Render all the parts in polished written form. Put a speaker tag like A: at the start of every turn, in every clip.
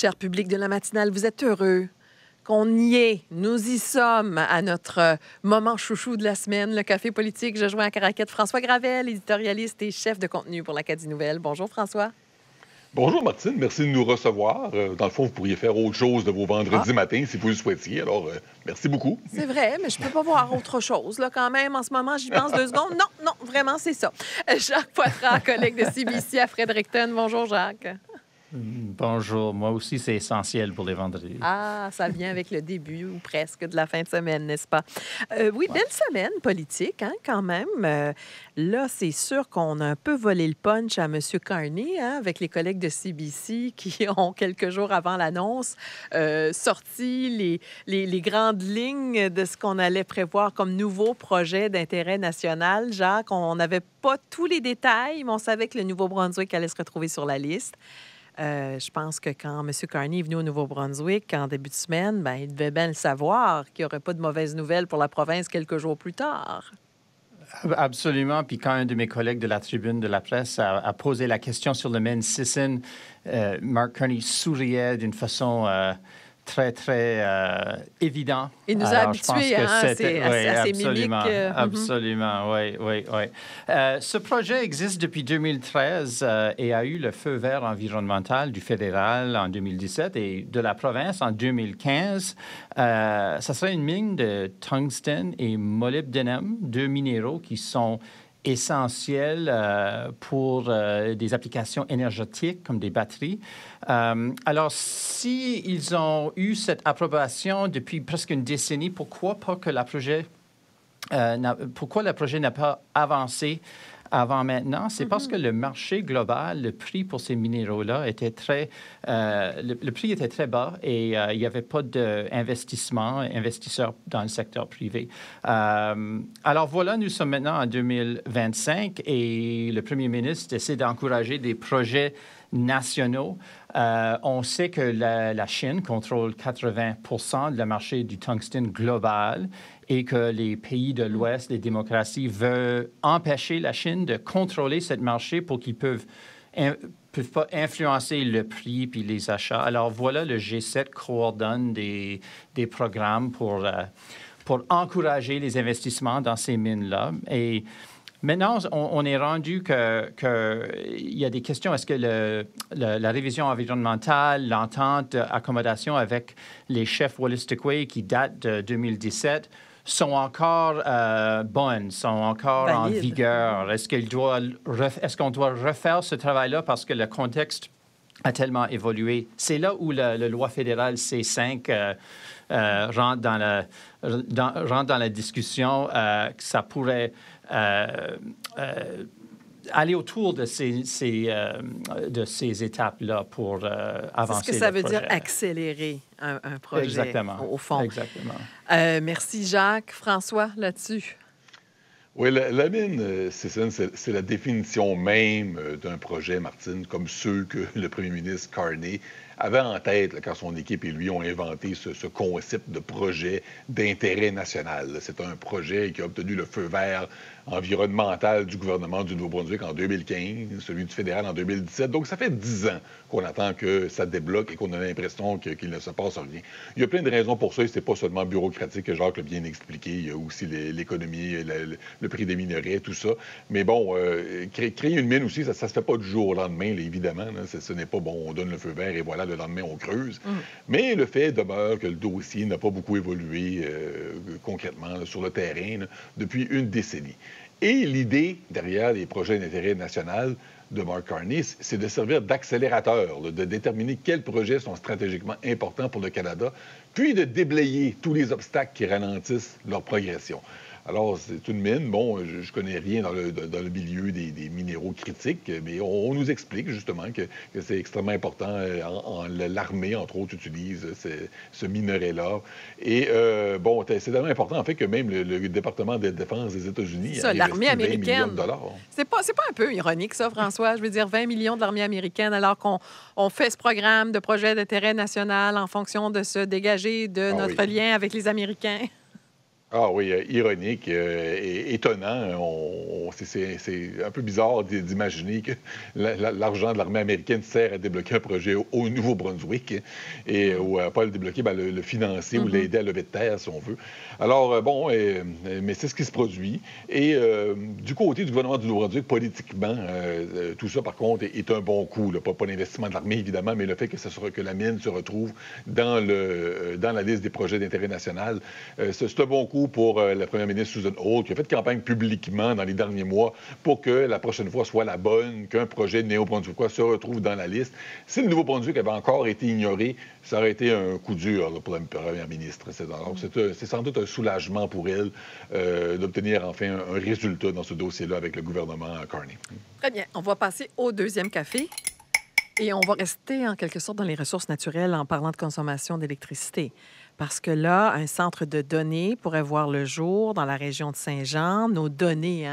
A: Cher public de la matinale, vous êtes heureux qu'on y est. Nous y sommes à notre moment chouchou de la semaine, le Café politique. Je joins à Caraquette François Gravel, éditorialiste et chef de contenu pour l'Acadie Nouvelle. Bonjour François.
B: Bonjour Martine, merci de nous recevoir. Dans le fond, vous pourriez faire autre chose de vos vendredis matins si vous le souhaitiez. Alors, merci beaucoup.
A: C'est vrai, mais je peux pas voir autre chose là quand même. En ce moment, j'y pense 2 secondes. Non, vraiment, c'est ça. Jacques Poitras, collègue de CBC à Fredericton. Bonjour Jacques.
C: Bonjour. Moi aussi, c'est essentiel pour les vendredis.
A: Ah, ça vient avec le début ou presque de la fin de semaine, n'est-ce pas? Oui, belle semaine politique, hein, quand même. Là, c'est sûr qu'on a un peu volé le punch à M. Carney, hein, avec les collègues de CBC qui ont, quelques jours avant l'annonce, sorti les grandes lignes de ce qu'on allait prévoir comme nouveau projet d'intérêt national. Jacques, on n'avait pas tous les détails, mais on savait que le Nouveau-Brunswick allait se retrouver sur la liste. Je pense que quand M. Carney est venu au Nouveau-Brunswick en début de semaine, il devait bien le savoir qu'il n'y aurait pas de mauvaises nouvelles pour la province quelques jours plus tard.
C: Absolument. Puis quand un de mes collègues de la tribune de la presse a posé la question sur le Maine Sisson, Mark Carney souriait d'une façon très, très évidente.
A: Il nous a habitués à ces mimiques.
C: Absolument, oui. Ce projet existe depuis 2013 et a eu le feu vert environnemental du fédéral en 2017 et de la province en 2015. Ça serait une mine de tungstène et molybdénum, 2 minéraux qui sont essentiels pour des applications énergétiques comme des batteries. Alors, si ils ont eu cette approbation depuis presque une décennie, pourquoi le projet n'a pas avancé avant maintenant? C'est parce que le marché global, le prix pour ces minéraux-là était le prix était très bas et il n'y avait pas d'investisseurs dans le secteur privé. Alors voilà, nous sommes maintenant en 2025 et le premier ministre essaie d'encourager des projets nationaux. On sait que la Chine contrôle 80% de le marché du tungstène global et que les pays de l'Ouest, les démocraties, veulent empêcher la Chine de contrôler ce marché pour qu'ils peuvent pas influencer le prix puis les achats. Alors voilà, le G7 coordonne des programmes pour encourager les investissements dans ces mines-là. Et maintenant, on est rendu qu'il y a des questions. Est-ce que la révision environnementale, l'entente d'accommodation avec les chefs Wolastoqey qui date de 2017 sont encore bonnes, sont encore
A: valide
C: en vigueur? Est-ce qu'on doit refaire ce travail-là parce que le contexte a tellement évolué? C'est là où la loi fédérale C5 rentre dans la discussion, que ça pourrait aller autour de ces étapes-là pour avancer.
A: C'est ce que ça veut dire accélérer un projet.
C: Exactement.
A: Au fond.
C: Exactement.
A: Merci Jacques. François, là-dessus.
B: Oui, la mine, c'est la définition même d'un projet, Martine, comme ceux que le premier ministre Carney avait en tête là, quand son équipe et lui ont inventé ce concept de projet d'intérêt national. C'est un projet qui a obtenu le feu vert environnemental du gouvernement du Nouveau-Brunswick en 2015, celui du fédéral en 2017. Donc, ça fait 10 ans qu'on attend que ça débloque et qu'on a l'impression qu'il ne se passe rien. Il y a plein de raisons pour ça et c'est pas seulement bureaucratique que Jacques l'a bien expliqué. Il y a aussi l'économie, le prix des minerais, tout ça. Mais bon, créer une mine aussi, ça se fait pas du jour au lendemain, là, évidemment. Là. Ce n'est pas bon, on donne le feu vert et voilà, le lendemain, on creuse. Mais le fait demeure que le dossier n'a pas beaucoup évolué concrètement là, sur le terrain là, depuis une décennie. Et l'idée derrière les projets d'intérêt national de Mark Carney, c'est de servir d'accélérateur, de déterminer quels projets sont stratégiquement importants pour le Canada, puis de déblayer tous les obstacles qui ralentissent leur progression. Alors, c'est une mine. Bon, je connais rien dans le milieu des minéraux critiques, mais on nous explique justement que c'est extrêmement important. L'armée, entre autres, utilise ce minerai-là. Et bon, c'est tellement important, en fait, que même le département de défense des États-Unis
A: ça, l'armée américaine.
B: 20 millions de dollars.
A: C'est pas un peu ironique, ça, François? Je veux dire, 20 millions de l'armée américaine, alors qu'on fait ce programme de projet d'intérêt national en fonction de se dégager de notre lien avec les Américains.
B: Ah oui, ironique et étonnant. C'est un peu bizarre d'imaginer que l'argent de l'armée américaine sert à débloquer un projet au Nouveau-Brunswick ou à pas le débloquer, le financer ou l'aider à lever de terre, si on veut. Alors, mais c'est ce qui se produit. Et du côté du gouvernement du Nouveau-Brunswick, politiquement, tout ça, par contre, est un bon coup. Là. Pas l'investissement de l'armée, évidemment, mais le fait que la mine se retrouve dans la liste des projets d'intérêt national, c'est un bon coup pour la première ministre Susan Holt, qui a fait campagne publiquement dans les derniers mois pour que la prochaine fois soit la bonne, qu'un projet néo-brunswickois se retrouve dans la liste. Si le Nouveau-Brunswick avait encore été ignoré, ça aurait été un coup dur là, pour la première ministre. C'est sans doute un soulagement pour elle d'obtenir enfin un résultat dans ce dossier-là avec le gouvernement Carney.
A: Très bien. On va passer au deuxième café. Et on va rester en quelque sorte dans les ressources naturelles en parlant de consommation d'électricité. Parce que là, un centre de données pourrait voir le jour dans la région de Saint-Jean. Nos données,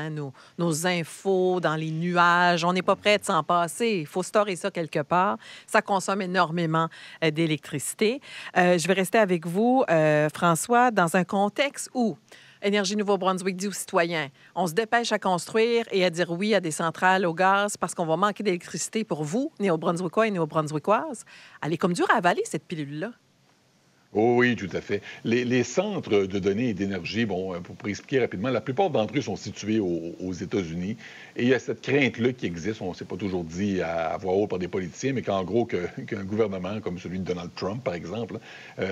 A: nos infos dans les nuages, on n'est pas prêt de s'en passer. Il faut stocker ça quelque part. Ça consomme énormément d'électricité. Je vais rester avec vous, François, dans un contexte où Énergie Nouveau-Brunswick dit aux citoyens, on se dépêche à construire et à dire oui à des centrales au gaz parce qu'on va manquer d'électricité pour vous, Néo-Brunswickois et Néo-Brunswickoises. Elle est comme dure à avaler, cette pilule-là.
B: Oh oui, tout à fait. Les centres de données et d'énergie, pour expliquer rapidement, la plupart d'entre eux sont situés aux États-Unis. Et il y a cette crainte-là qui existe, on ne s'est pas toujours dit à voix haute par des politiciens, mais qu'en gros, qu'un gouvernement comme celui de Donald Trump, par exemple,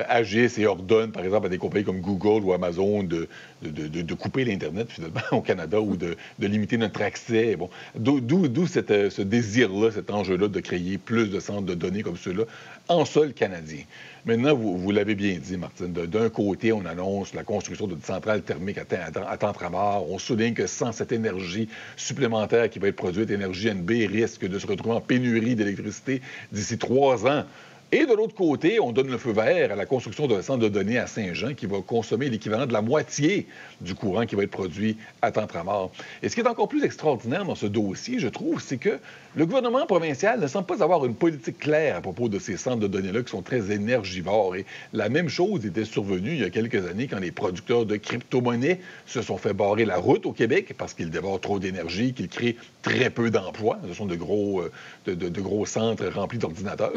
B: agisse et ordonne, par exemple, à des compagnies comme Google ou Amazon de couper l'Internet, finalement, au Canada, ou de limiter notre accès. Bon, d'où ce désir-là, cet enjeu-là de créer plus de centres de données comme ceux-là en sol canadien. Maintenant, vous l'avez bien dit, Martine, d'un côté, on annonce la construction d'une centrale thermique à Tantramar. On souligne que sans cette énergie supplémentaire qui va être produite, énergie NB risque de se retrouver en pénurie d'électricité d'ici 3 ans. Et de l'autre côté, on donne le feu vert à la construction d'un centre de données à Saint-Jean qui va consommer l'équivalent de la moitié du courant qui va être produit à Tantramar. Et ce qui est encore plus extraordinaire dans ce dossier, je trouve, c'est que le gouvernement provincial ne semble pas avoir une politique claire à propos de ces centres de données-là qui sont très énergivores. Et la même chose était survenue il y a quelques années quand les producteurs de crypto-monnaies se sont fait barrer la route au Québec parce qu'ils dévorent trop d'énergie, qu'ils créent très peu d'emplois. Ce sont de gros centres remplis d'ordinateurs.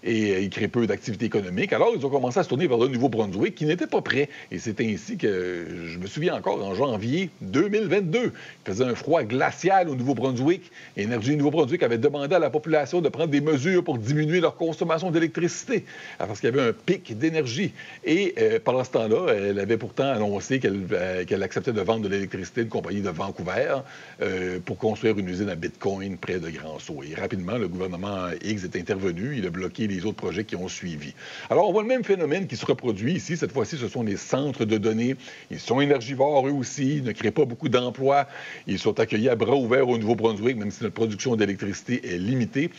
B: Et ils créent peu d'activité économique. Alors, ils ont commencé à se tourner vers le Nouveau-Brunswick qui n'était pas prêt. Et c'est ainsi que, je me souviens encore, en janvier 2022, il faisait un froid glacial au Nouveau-Brunswick. Énergie Nouveau-Brunswick avait demandé à la population de prendre des mesures pour diminuer leur consommation d'électricité parce qu'il y avait un pic d'énergie. Et pendant ce temps-là, elle avait pourtant annoncé qu'elle acceptait de vendre de l'électricité à une compagnie de Vancouver pour construire une usine à Bitcoin près de Grand-Sault. Et rapidement, le gouvernement X est intervenu. Il a bloqué les autres projets qui ont suivi. Alors, on voit le même phénomène qui se reproduit ici. Cette fois-ci, ce sont les centres de données. Ils sont énergivores, eux aussi. Ils ne créent pas beaucoup d'emplois. Ils sont accueillis à bras ouverts au Nouveau-Brunswick, même si notre production d'électricité est limitée.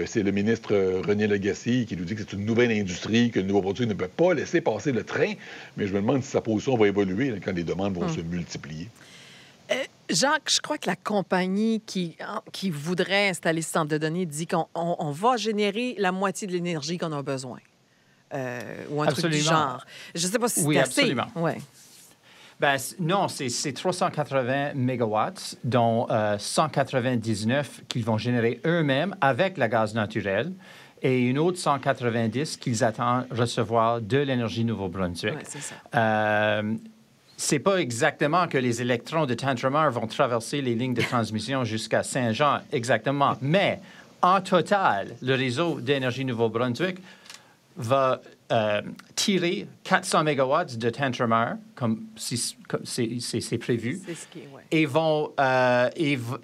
B: C'est le ministre René Legacy qui nous dit que c'est une nouvelle industrie, que le Nouveau-Brunswick ne peut pas laisser passer le train. Mais je me demande si sa position va évoluer quand les demandes vont se multiplier.
A: Jacques, je crois que la compagnie qui voudrait installer ce centre de données dit qu'on va générer la moitié de l'énergie qu'on a besoin. Ou un truc du genre. Je ne sais pas si c'est assez.
C: Absolument.
A: Ouais.
C: Non, c'est 380 mégawatts, dont 199 qu'ils vont générer eux-mêmes avec la gaz naturel et une autre 190 qu'ils attendent recevoir de l'Énergie Nouveau-Brunswick.
A: Ouais, c'est ça.
C: C'est pas exactement que les électrons de Tantramar vont traverser les lignes de transmission jusqu'à Saint-Jean, exactement. Mais en total, le réseau d'énergie Nouveau-Brunswick va tirer 400 mégawatts de Tantramar, comme c'est prévu.
A: C'est ce qui est, ouais.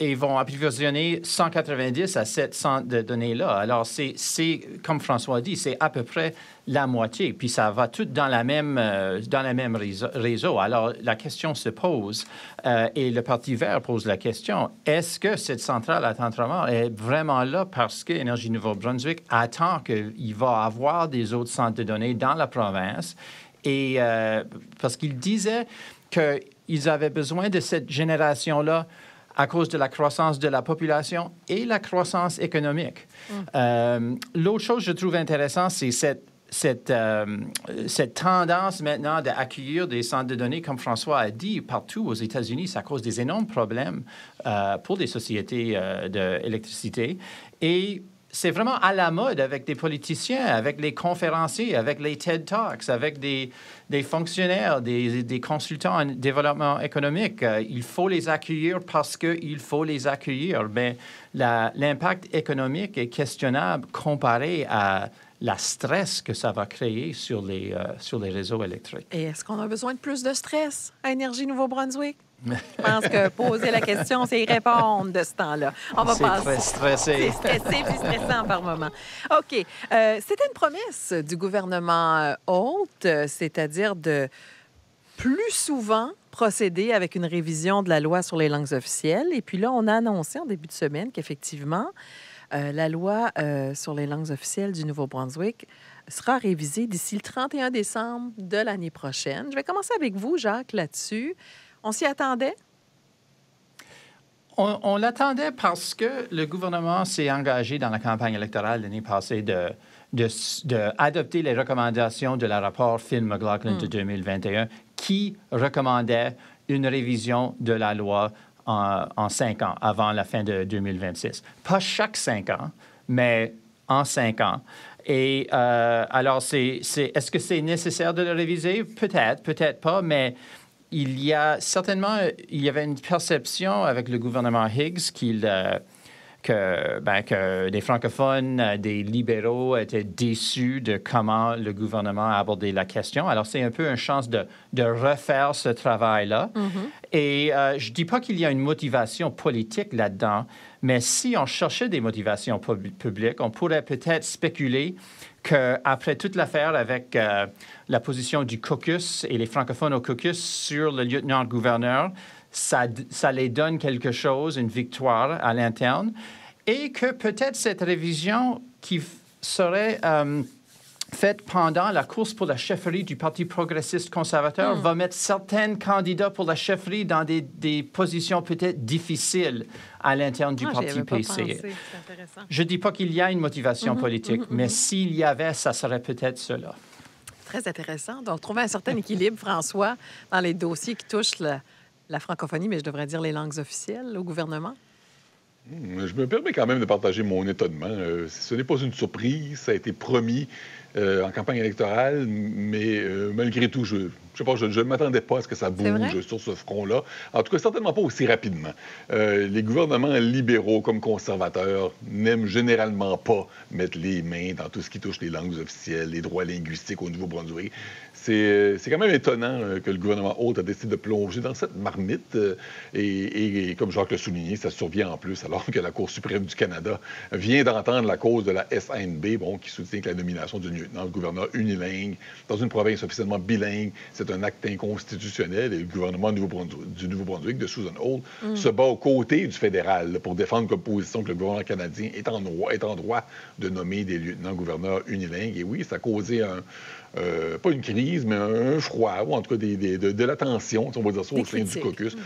C: Et vont approvisionner 190 à 700 de données-là. Alors, c'est, comme François dit, c'est à peu près la moitié. Puis ça va tout dans la même réseau. Alors, la question se pose, et le Parti vert pose la question, est-ce que cette centrale à Tantramar est vraiment là parce que Énergie Nouveau-Brunswick attend qu'il va avoir des autres centres de données dans la province? Et parce qu'il disait qu'ils avaient besoin de cette génération-là à cause de la croissance de la population et la croissance économique. L'autre chose que je trouve intéressante, c'est cette tendance maintenant d'accueillir des centres de données, comme François a dit, partout aux États-Unis, ça cause des énormes problèmes pour des sociétés d'électricité. Et c'est vraiment à la mode avec des politiciens, avec les conférenciers, avec les TED Talks, avec des fonctionnaires, des consultants en développement économique. Il faut les accueillir parce qu'il faut les accueillir. Mais l'impact économique est questionnable comparé à la stress que ça va créer sur les réseaux électriques.
A: Et est-ce qu'on a besoin de plus de stress à Énergie Nouveau-Brunswick? Je pense que poser la question, c'est y répondre de ce temps-là. On va passer.
C: Très stressé.
A: C'est stressé puis stressant par moment. OK. C'était une promesse du gouvernement Holt, c'est-à-dire de plus souvent procéder avec une révision de la loi sur les langues officielles. Et puis là, on a annoncé en début de semaine qu'effectivement, la loi sur les langues officielles du Nouveau-Brunswick sera révisée d'ici le 31 décembre de l'année prochaine. Je vais commencer avec vous, Jacques, là-dessus. On s'y attendait?
C: On l'attendait parce que le gouvernement s'est engagé dans la campagne électorale l'année passée d'adopter les recommandations de la rapport Finn-McLaughlin de 2021 qui recommandait une révision de la loi en 5 ans, avant la fin de 2026. Pas chaque 5 ans, mais en 5 ans. Et alors, est-ce que c'est nécessaire de le réviser? Peut-être, peut-être pas, mais il y avait une perception avec le gouvernement Higgs que des francophones, des libéraux étaient déçus de comment le gouvernement a abordé la question. Alors, c'est un peu une chance de refaire ce travail-là. Et je ne dis pas qu'il y a une motivation politique là-dedans, mais si on cherchait des motivations publiques, on pourrait peut-être spéculer qu'après toute l'affaire avec la position du caucus et les francophones au caucus sur le lieutenant-gouverneur, ça les donne quelque chose, une victoire à l'interne, et que peut-être cette révision qui serait faite pendant la course pour la chefferie du Parti progressiste conservateur va mettre certains candidats pour la chefferie dans des positions peut-être difficiles à l'interne du Parti PC. Je ne dis pas qu'il y a une motivation politique, mais s'il y avait, ça serait peut-être cela.
A: Très intéressant. Donc, trouver un certain équilibre, François, dans les dossiers qui touchent la francophonie, mais je devrais dire les langues officielles au gouvernement.
B: Je me permets quand même de partager mon étonnement. Ce n'est pas une surprise, ça a été promis en campagne électorale, mais malgré tout, je ne m'attendais pas à ce que ça bouge sur ce front-là. En tout cas, certainement pas aussi rapidement. Les gouvernements libéraux comme conservateurs n'aiment généralement pas mettre les mains dans tout ce qui touche les langues officielles, les droits linguistiques au Nouveau-Brunswick. C'est quand même étonnant que le gouvernement Holt a décidé de plonger dans cette marmite. Et comme Jacques l'a souligné, ça survient en plus alors que la Cour suprême du Canada vient d'entendre la cause de la SNB, qui soutient que la nomination du lieutenant-gouverneur unilingue dans une province officiellement bilingue, c'est un acte inconstitutionnel. Et le gouvernement du Nouveau-Brunswick, de Susan Holt, se bat aux côtés du fédéral pour défendre comme position que le gouvernement canadien est en droit de nommer des lieutenants-gouverneurs unilingues. Et oui, ça a causé pas une crise, mais un froid, ou en tout cas de la tension, on va dire ça, au sein du caucus.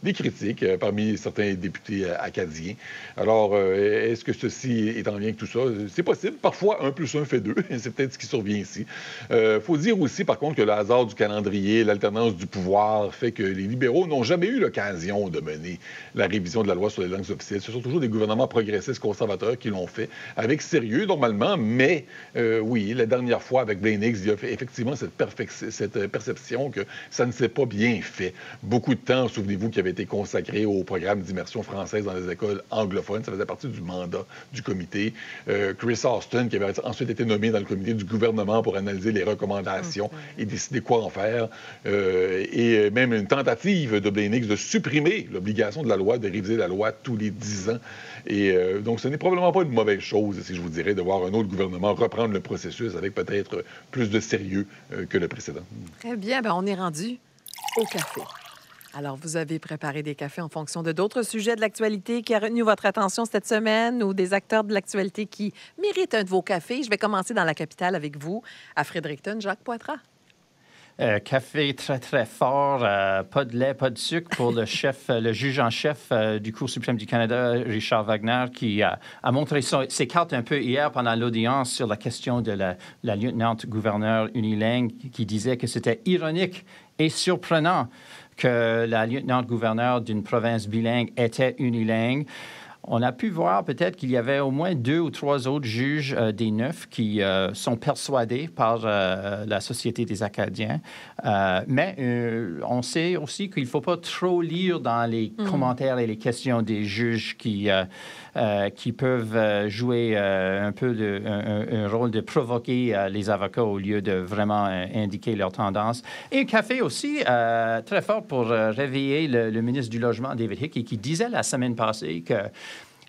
B: Des critiques parmi certains députés acadiens. Alors, est-ce que ceci est en lien avec tout ça? C'est possible. Parfois, 1 + 1 fait 2. C'est peut-être ce qui survient ici. Faut dire aussi, par contre, que le hasard du calendrier, l'alternance du pouvoir fait que les libéraux n'ont jamais eu l'occasion de mener la révision de la loi sur les langues officielles. Ce sont toujours des gouvernements progressistes conservateurs qui l'ont fait avec sérieux, normalement, mais oui, la dernière fois, avec Blaine Higgs, il y a effectivement cette perception que ça ne s'est pas bien fait. Beaucoup de temps, souvenez-vous, qu'il y avait été consacré au programme d'immersion française dans les écoles anglophones. Ça faisait partie du mandat du comité. Chris Austin, qui avait ensuite été nommé dans le comité du gouvernement pour analyser les recommandations et décider quoi en faire. Et même une tentative de Blaine Higgs de supprimer l'obligation de la loi, de réviser la loi tous les 10 ans. Et donc, ce n'est probablement pas une mauvaise chose, si je vous dirais, de voir un autre gouvernement reprendre le processus avec peut-être plus de sérieux que le précédent.
A: Très bien. Bien, on est rendu au café. Alors, vous avez préparé des cafés en fonction de d'autres sujets de l'actualité qui a retenu votre attention cette semaine ou des acteurs de l'actualité qui méritent un de vos cafés. Je vais commencer dans la capitale avec vous, à Fredericton. Jacques Poitras.
C: café très, très fort, pas de lait, pas de sucre pour le juge en chef du Cour suprême du Canada, Richard Wagner, qui a montré ses cartes un peu hier pendant l'audience sur la question de la lieutenant-gouverneur unilingue, qui disait que c'était ironique et surprenant que la lieutenant-gouverneur d'une province bilingue était unilingue. On a pu voir peut-être qu'il y avait au moins 2 ou 3 autres juges des 9 qui sont persuadés par la Société des Acadiens. Mais on sait aussi qu'il ne faut pas trop lire dans les commentaires et les questions des juges qui peuvent jouer un peu un rôle de provoquer les avocats au lieu de vraiment indiquer leur tendance. Et café aussi, très fort pour réveiller le ministre du Logement, David Hickey, qui disait la semaine passée que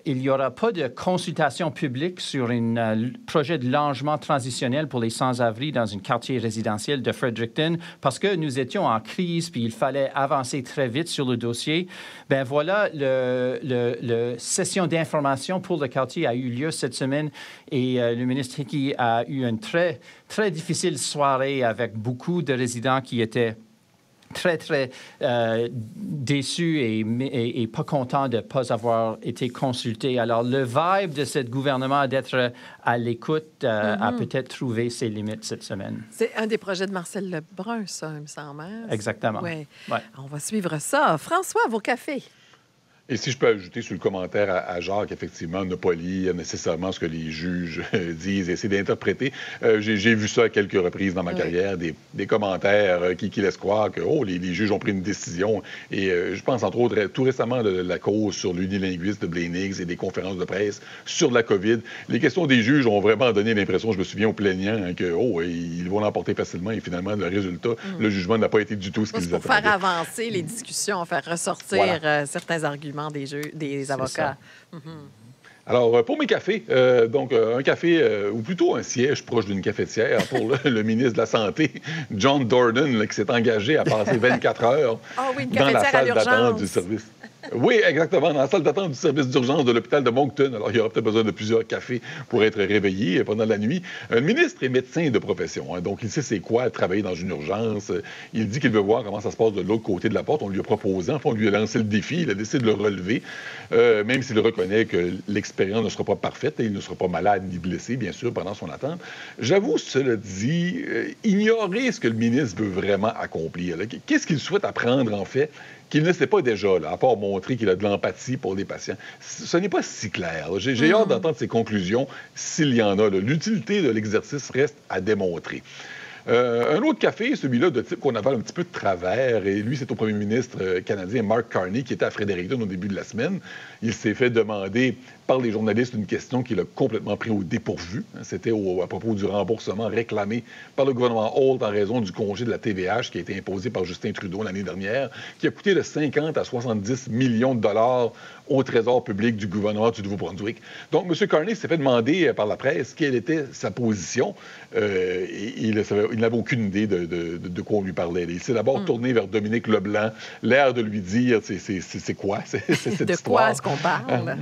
C: il n'y aura pas de consultation publique sur un projet de logement transitionnel pour les sans-abri dans un quartier résidentiel de Fredericton parce que nous étions en crise puis il fallait avancer très vite sur le dossier. Ben voilà, la session d'information pour le quartier a eu lieu cette semaine et le ministre Hickey a eu une très, très difficile soirée avec beaucoup de résidents qui étaient très, très déçu et pas content de ne pas avoir été consulté. Alors, le vibe de ce gouvernement d'être à l'écoute a peut-être trouvé ses limites cette semaine.
A: C'est un des projets de Marcel Lebrun, ça, il me semble.
C: Exactement.
A: Oui.
C: Ouais.
A: On va suivre ça. François, vos cafés.
B: Et si je peux ajouter sur le commentaire à Jacques, effectivement, ne pas lire nécessairement ce que les juges disent, essayer d'interpréter. J'ai vu ça à quelques reprises dans ma carrière, des commentaires qui laissent croire que les juges ont pris une décision. Et je pense entre autres tout récemment de la cause sur l'unilinguisme de Blaine Higgs et des conférences de presse sur la COVID. Les questions des juges ont vraiment donné l'impression, je me souviens aux plaignants, ils vont l'emporter facilement et finalement, le résultat, le jugement n'a pas été du tout ce qu'ils attendaient.
A: Pour faire avancer les discussions, faire ressortir certains arguments des avocats.
B: Alors, pour mes cafés, un café, ou plutôt un siège proche d'une cafetière pour le ministre de la Santé, John Dorden, là, qui s'est engagé à passer 24 heures dans la salle d'attente du service. Oui, exactement, dans la salle d'attente du service d'urgence de l'hôpital de Moncton. Alors, il y aura peut-être besoin de plusieurs cafés pour être réveillé pendant la nuit. Le ministre est médecin de profession, donc il sait c'est quoi travailler dans une urgence. Il dit qu'il veut voir comment ça se passe de l'autre côté de la porte. On lui a proposé, on lui a lancé le défi, il a décidé de le relever, même s'il reconnaît que l'expérience ne sera pas parfaite et il ne sera pas malade ni blessé, bien sûr, pendant son attente. J'avoue, cela dit, ignorer ce que le ministre veut vraiment accomplir. Qu'est-ce qu'il souhaite apprendre, en fait, qu'il ne sait pas déjà, là, à part montrer qu'il a de l'empathie pour les patients. Ce n'est pas si clair. J'ai hâte d'entendre ses conclusions, s'il y en a. L'utilité de l'exercice reste à démontrer. Un autre café, celui-là de type qu'on avale un petit peu de travers, et lui, c'est au premier ministre canadien Mark Carney, qui était à Fredericton au début de la semaine. Il s'est fait demander par les journalistes une question qui l'a complètement pris au dépourvu. C'était à propos du remboursement réclamé par le gouvernement Holt en raison du congé de la TVH qui a été imposé par Justin Trudeau l'année dernière, qui a coûté de 50 à 70 millions de dollars au trésor public du gouvernement du Nouveau-Brunswick. Donc, M. Carney s'est fait demander par la presse quelle était sa position. Il n'avait aucune idée de quoi on lui parlait. Il s'est d'abord tourné vers Dominique Leblanc, l'air de lui dire c'est quoi cette
A: de
B: histoire.
A: Quoi est-ce qu'on parle?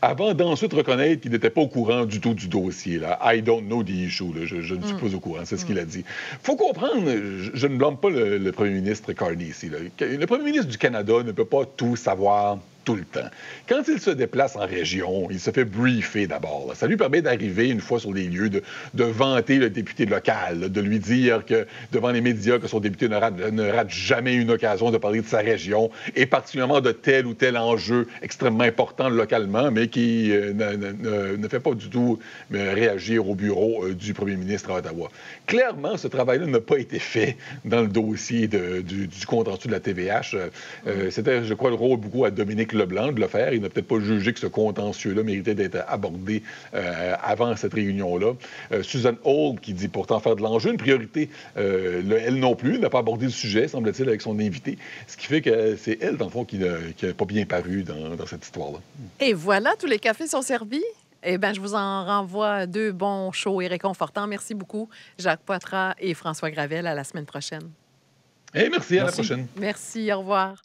B: Avant d'ensuite reconnaître qu'il n'était pas au courant du tout du dossier. Là. I don't know the issue. Là. Je ne suis pas au courant. C'est ce qu'il a dit. Il faut comprendre, je ne blâme pas le premier ministre Carney ici. Là. Le premier ministre du Canada ne peut pas tout savoir tout le temps. Quand il se déplace en région, il se fait briefer d'abord. Là. Ça lui permet d'arriver une fois sur les lieux, de vanter le député local, là, de lui dire que devant les médias que son député ne rate jamais une occasion de parler de sa région, et particulièrement de tel ou tel enjeu extrêmement important localement, mais qui ne fait pas du tout réagir au bureau du premier ministre à Ottawa. Clairement, ce travail-là n'a pas été fait dans le dossier du contentieux de la TVH. C'était, je crois, le rôle beaucoup à Dominique Leblanc de le faire. Il n'a peut-être pas jugé que ce contentieux-là méritait d'être abordé avant cette réunion-là. Susan Holt, qui dit pourtant faire de l'enjeu une priorité, elle non plus, n'a pas abordé le sujet, semble-t-il, avec son invité. Ce qui fait que c'est elle, dans le fond, qui n'a pas bien paru dans cette histoire-là.
A: Et voilà, tous les cafés sont servis. Eh bien, je vous en renvoie 2 bons, chauds et réconfortants. Merci beaucoup, Jacques Poitras et François Gravel. À la semaine prochaine.
B: Merci, à la prochaine.
A: Merci, au revoir.